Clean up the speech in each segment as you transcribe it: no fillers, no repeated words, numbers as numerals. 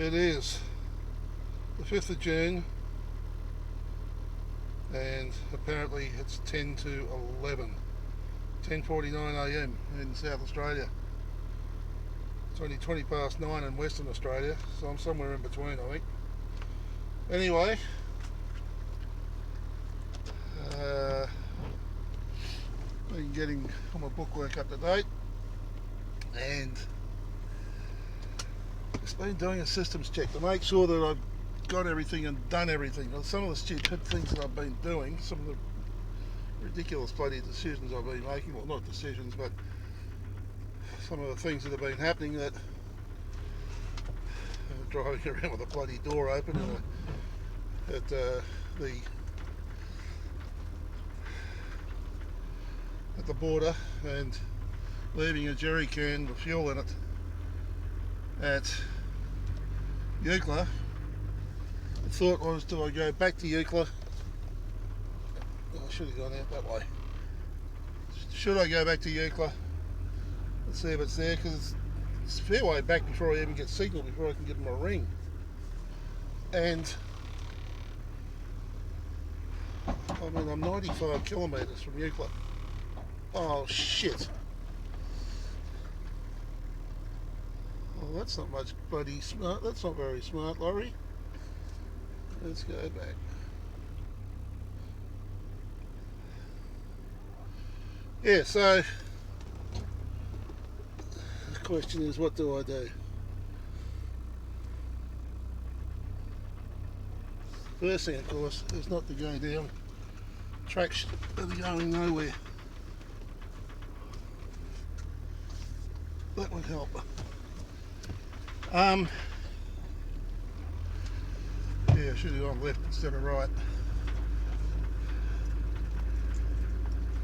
It is the 5th of June and apparently it's 10 to 11, 10:49 am in South Australia. It's only 20 past 9 in Western Australia, so I'm somewhere in between, I think. Anyway, been getting all my bookwork up to date and just been doing a systems check to make sure that I've got everything and done everything. Well, some of the stupid things that I've been doing, some of the ridiculous bloody decisions I've been making, well, not decisions, but some of the things that have been happening, that driving around with a bloody door open at the border and leaving a jerry can with fuel in it at Eucla. The thought was, do I go back to Eucla? I should have gone out that way. Should I go back to Eucla and see if it's there? Because it's a fair way back before I even get signal, before I can give them a ring. And I mean, I'm 95 kilometres from Eucla. Oh shit. Well, that's not much bloody smart. That's not very smart, Laurie. Let's go back. Yeah, so the question is, what do I do? First thing, of course, is not to go down tracks that are going nowhere. That would help. Yeah, I should have gone left instead of right.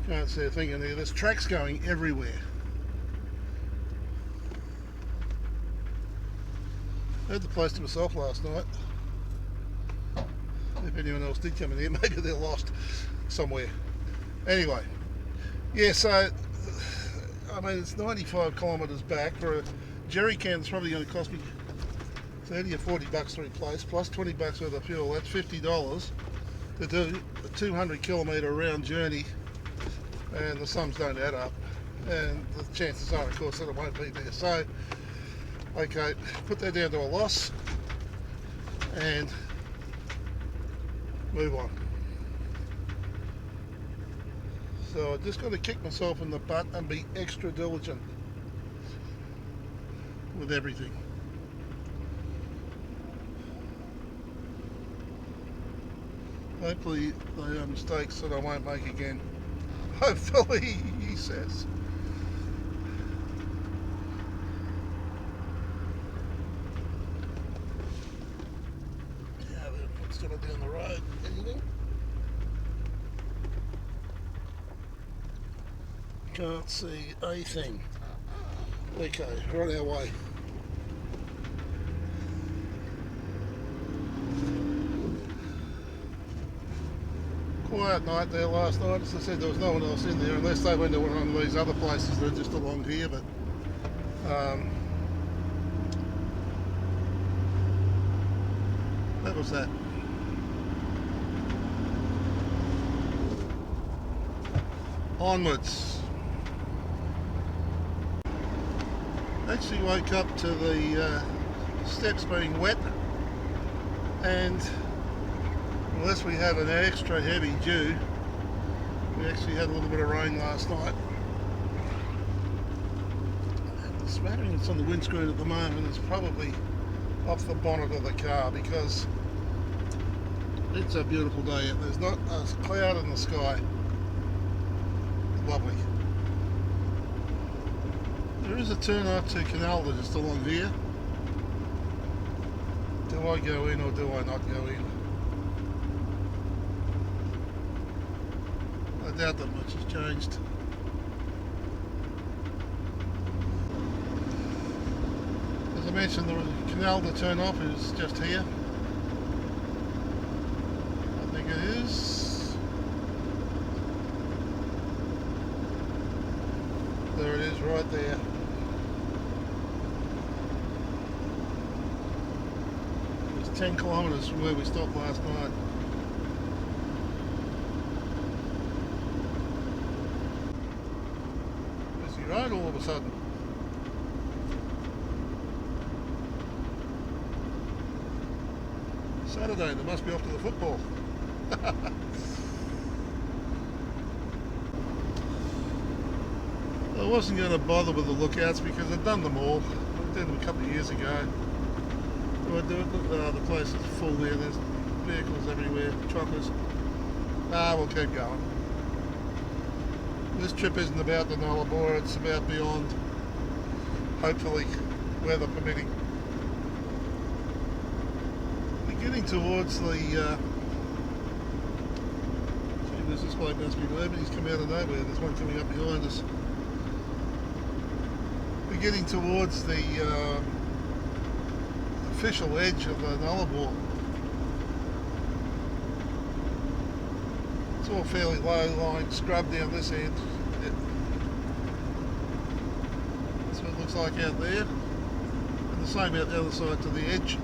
Can't see a thing in there. There's tracks going everywhere. I had the place to myself last night. If anyone else did come in here, maybe they're lost somewhere. Anyway, yeah, so I mean, it's 95 kilometres back. For a jerry can, it's probably going to cost me 30 or 40 bucks to replace, plus 20 bucks worth of fuel. That's $50 to do a 200 kilometre round journey, and the sums don't add up, and the chances are, of course, that it won't be there. So, okay, put that down to a loss and move on. So I just got to kick myself in the butt and be extra diligent with everything. Hopefully they are mistakes that I won't make again. Hopefully, he says. Yeah, what's going down the road? Anything? Can't see a thing. Okay, we're on our way. Quiet night there last night. As I said, there was no one else in there, unless they went to one of these other places that are just along here, but that was that. Onwards. Actually woke up to the steps being wet, and unless we have an extra heavy dew, we actually had a little bit of rain last night. And the smattering that's on the windscreen at the moment is probably off the bonnet of the car, because it's a beautiful day out. There's not a cloud in the sky. Lovely. There is a turn out to Canalda just along here. Do I go in or do I not go in? I doubt that much has changed. As I mentioned, the Canalda turn off is just here. I think it is. There it is, right there. 10 kilometres from where we stopped last night. Busy road all of a sudden. Saturday, they must be off to the football. I wasn't going to bother with the lookouts because I'd done them all. I did them a couple of years ago. The place is full there. There's vehicles everywhere, truckers. We'll keep going. This trip isn't about the Nullarbor, it's about beyond, hopefully, weather permitting. We're getting towards the... this bloke must be moving. He's come out of nowhere. There's one coming up behind us. We're getting towards the official edge of the Nullarbor. It's all fairly low-lying scrub down this end. That's what it looks like out there. And the same out the other side to the edge.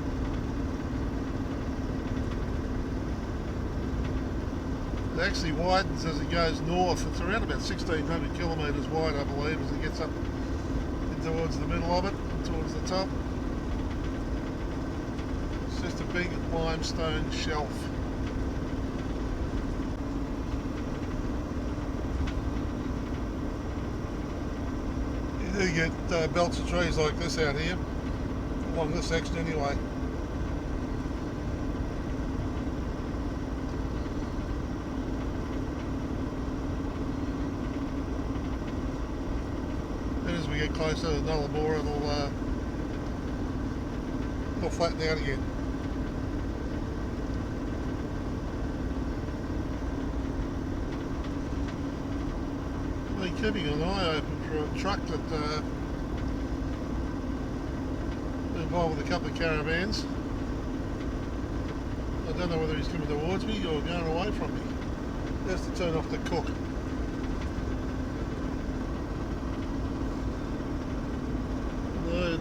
It actually widens as it goes north. It's around about 1,600 kilometres wide, I believe, as it gets up towards the middle of it, and towards the top. It's just a big limestone shelf. You do get belts of trees like this out here, along this section anyway. As we get closer to Nullarbor, it'll flatten out again. I've been keeping an eye open for a truck that involved with a couple of caravans. I don't know whether he's coming towards me or going away from me. He has to turn off the cook.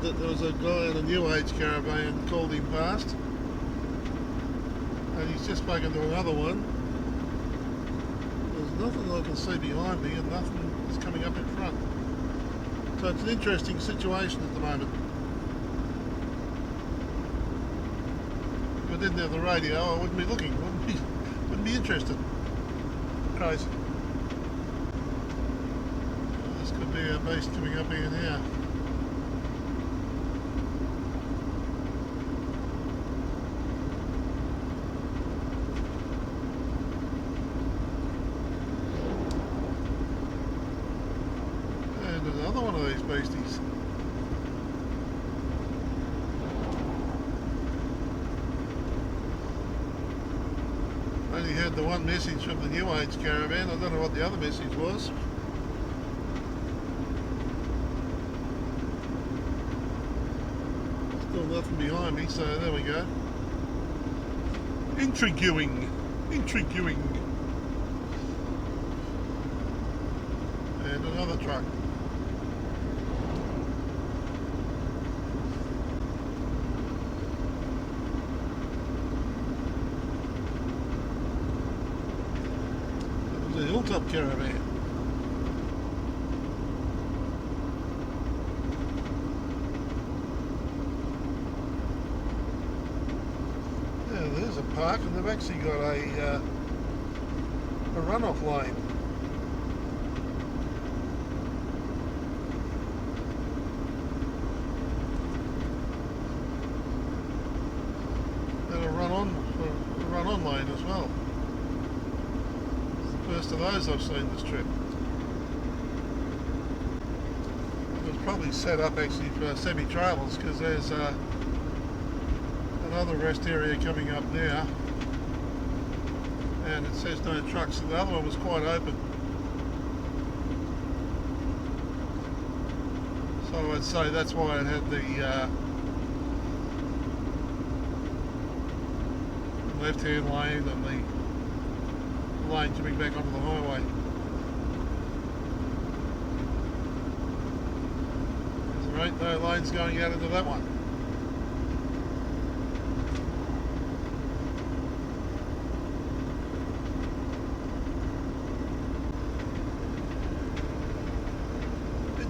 That there was a guy in a New Age caravan called him past, and he's just spoken to another one. There's nothing I can see behind me and nothing is coming up in front. So it's an interesting situation at the moment. If I didn't have the radio, I wouldn't be looking, wouldn't be interested. Crazy. This could be a beast coming up here now. Another one of these beasties. I only heard the one message from the New Age caravan. I don't know what the other message was. Still nothing behind me, so there we go. Intriguing. And another truck. The hilltop caravan. Yeah, there's a park, and they've actually got a runoff lane. And a run-on lane as well. First of those I've seen this trip. It was probably set up actually for semi-trailers because there's another rest area coming up now, and it says no trucks. So the other one was quite open. So I'd say that's why it had the left-hand lane and the lane coming back onto the highway. There ain't no lanes going out into that one.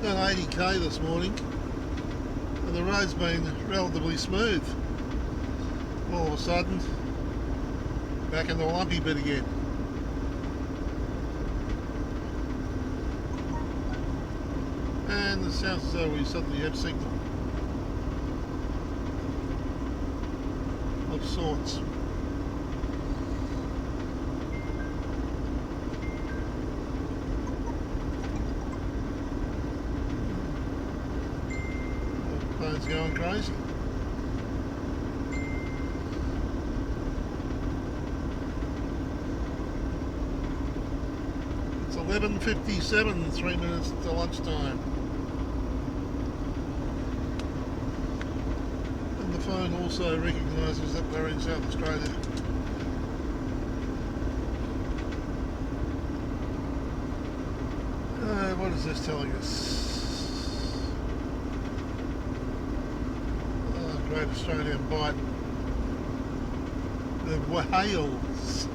Done 80k this morning, and the road's been relatively smooth. All of a sudden, back in the lumpy bit again. And it sounds as though we suddenly have signal of sorts. The phone's going crazy. It's 11:57, 3 minutes to lunchtime. And the phone also recognises that we're in South Australia. What is this telling us? Great Australian Bight. The whales.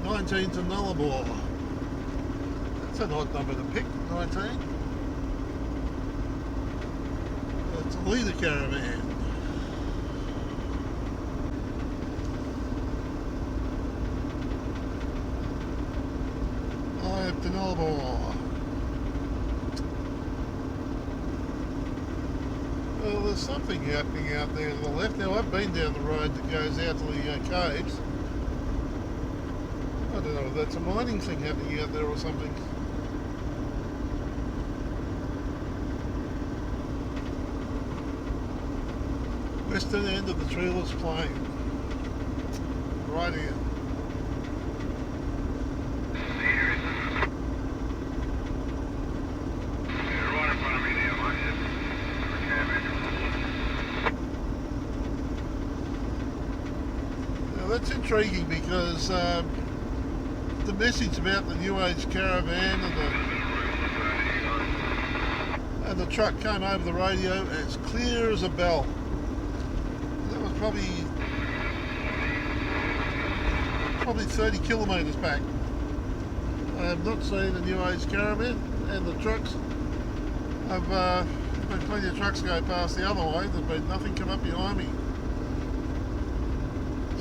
19 to Nullarbor. That's an odd number to pick, 19. It's a leader caravan. Up to Nullarbor. Well, there's something happening out there to the left. Now, I've been down the road that goes out to the caves. I don't know if that's a mining thing happening out there or something. Western end of the treeless plain. Right here. Now that's intriguing because the message about the New Age caravan and the truck came over the radio as clear as a bell. That was probably 30 kilometres back. I have not seen a New Age caravan, and the trucks have been plenty of trucks go past the other way. There's been nothing come up behind me.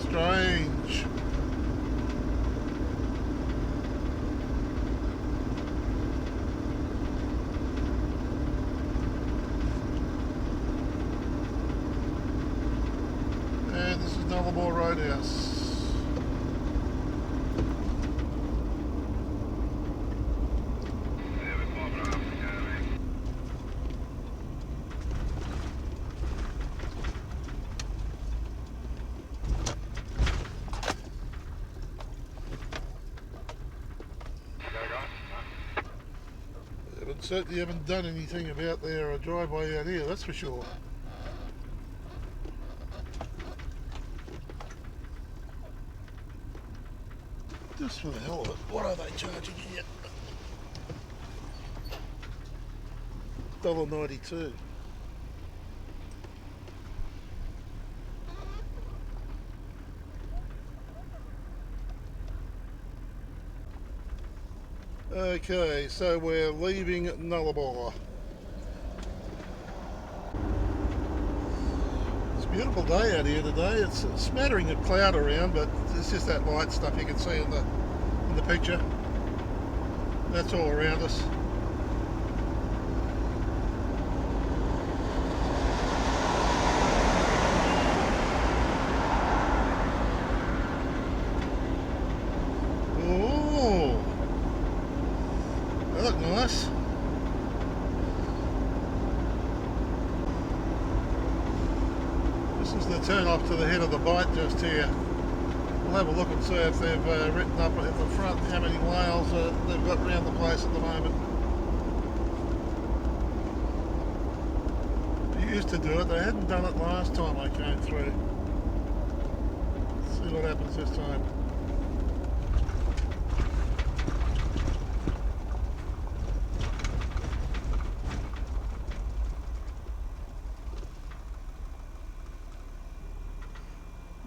Strange. And this is Nullarbor Roadhouse. But certainly haven't done anything about their driveway out here, that's for sure. Just for the hell of it, what are they charging here? $1.92. Okay, so we're leaving Nullarbor. It's a beautiful day out here today. It's a smattering of cloud around, but it's just that light stuff you can see in the picture. That's all around us. Oh, that looked nice. This is the turn off to the head of the Bight just here. We'll have a look and see if they've written up at the front how many whales they've got around the place at the moment. They used to do it, they hadn't done it last time I came through. Let's see what happens this time.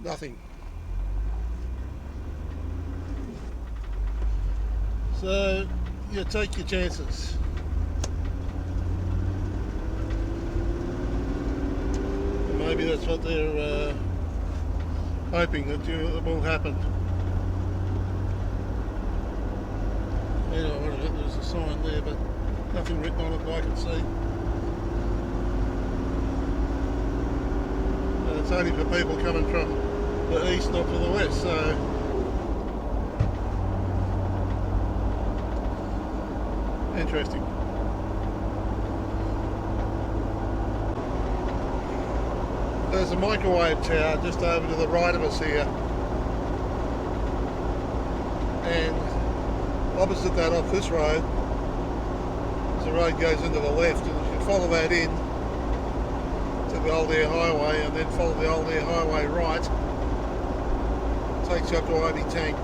Nothing. So you take your chances. And maybe that's what they're hoping that it will happen. Anyway, what is it? There's a sign there, but nothing written on it that I can see. And it's only for people coming from the east, not from the west, so interesting. There's a microwave tower just over to the right of us here, and opposite that off this road, the road goes into the left, and if you follow that in to the old Eyre Highway and then follow the old Eyre Highway right, it takes you up to Ivy Tank.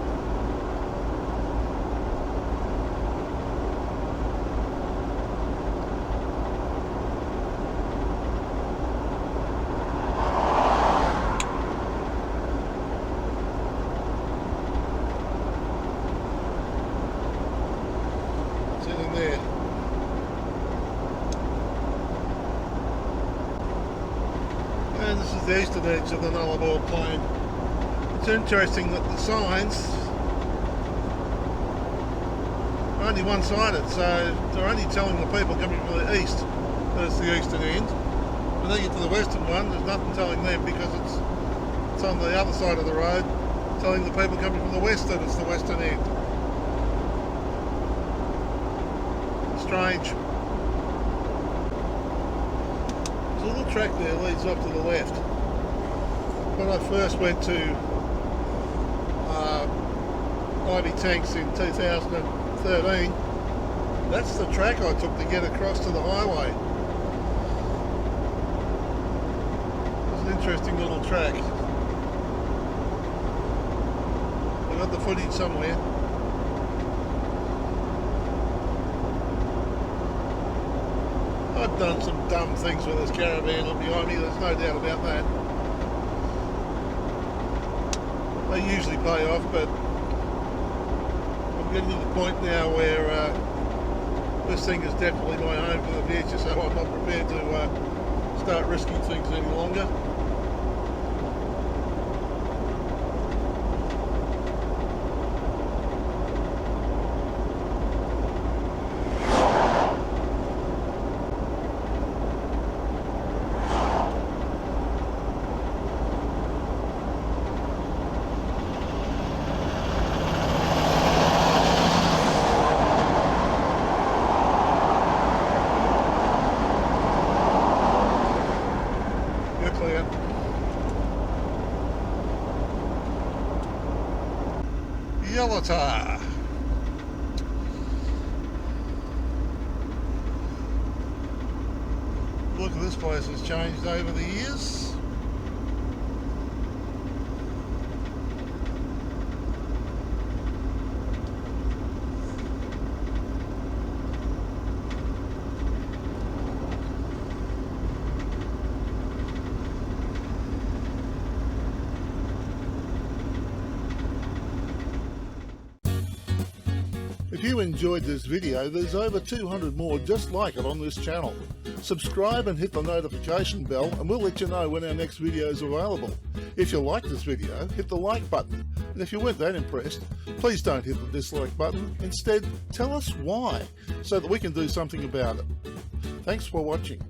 There. And this is the eastern edge of the Nullarbor plain. It's interesting that the signs are only one-sided, so they're only telling the people coming from the east that it's the eastern end. When they get to the western one, there's nothing telling them because it's on the other side of the road, telling the people coming from the west that it's the western end. Strange. There's a little track there that leads up to the left. When I first went to Ivy Tanks in 2013, that's the track I took to get across to the highway. It's an interesting little track. I've got the footage somewhere. I've done some dumb things with this caravan up behind me, there's no doubt about that. They usually pay off, but I'm getting to the point now where this thing is definitely my home for the future, so I'm not prepared to start risking things any longer. Eucla. Eucla. Look at this place has changed over the years. If you enjoyed this video, there's over 200 more just like it on this channel. Subscribe and hit the notification bell and we'll let you know when our next video is available. If you liked this video, hit the like button. And if you weren't that impressed, please don't hit the dislike button. Instead, tell us why, so that we can do something about it. Thanks for watching.